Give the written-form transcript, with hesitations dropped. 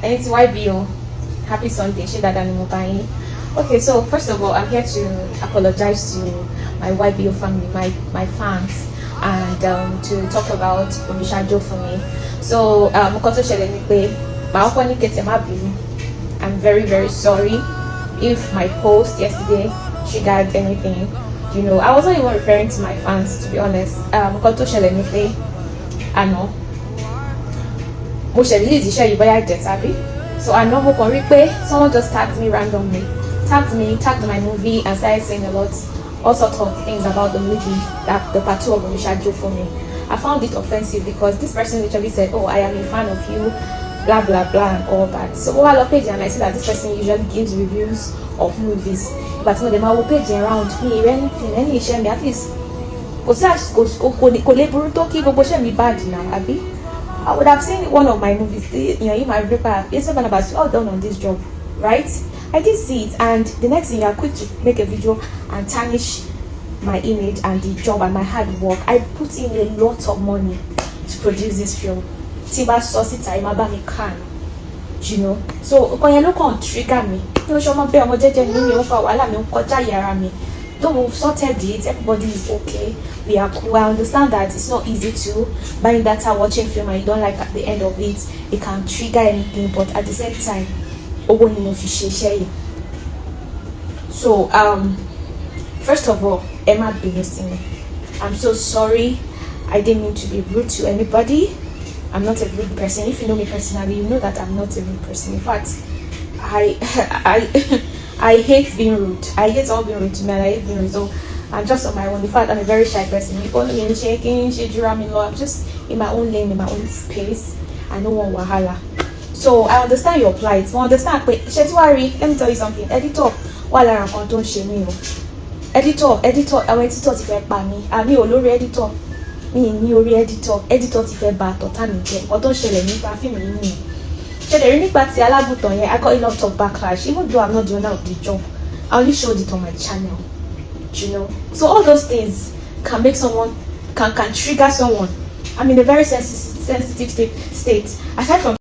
And it's YBO. Happy Sunday. Okay, so first of all, I'm here to apologize to my YBO family, my fans, and to talk about Omishajo for me. So, I'm very, very sorry if my post yesterday triggered anything. You know, I wasn't even referring to my fans, to be honest. I know. So I know someone just tagged me randomly, tagged my movie, and started saying all sorts of things about the movie, that the part 2 of Omishajo for me. I found it offensive because this person literally said, "Oh, I am a fan of you, blah blah blah," and all that. So I love page and I see that this person usually gives reviews of movies, but when they will page around me, any share me at least. I would have seen one of my movies, in my paper, it's Barnabas, all done on this job, right? I did see it, and the next thing you are quick to make a video and tarnish my image and the job and my hard work. I put in a lot of money to produce this film. Tiba sauce time about me can, you know. So when you look on trigger me, don't we've sorted it, everybody is okay, we are cool. I understand that it's not easy to buying data, watching film, and you don't like at the end of it can trigger anything, but at the same time, so first of all, Emma, be listening. I'm so sorry. I didn't mean to be rude to anybody. I'm not a rude person. If you know me personally, you know that I'm not a rude person. In fact, I hate being rude. I hate all being rude to me, and I hate being rude. So I'm just on my own. In fact, I'm a very shy person. You follow me shaking, I'm just in my own lane, in my own space. I don't want wahala. So I understand your plight. I understand. Wait, Shetwari, let me tell you something. Editor, while I'm on don't shame me. Editor, our editor ti fẹ́ pa mí. Àmì olórí editor. Mi ní orí editor ti fẹ́ bà tọ̀tá mi jẹ́. Nǹkan tó ṣẹlẹ̀ nípa fíìmù yìí nìyẹn. Ṣẹlẹ̀ rí nípa ti alágùntàn yẹn, I got a lot of backlash, even though I'm not the owner of the job. I only showed it on my channel, you know. So all those things can make someone, can trigger someone. I'm in a very sensitive state. Aside from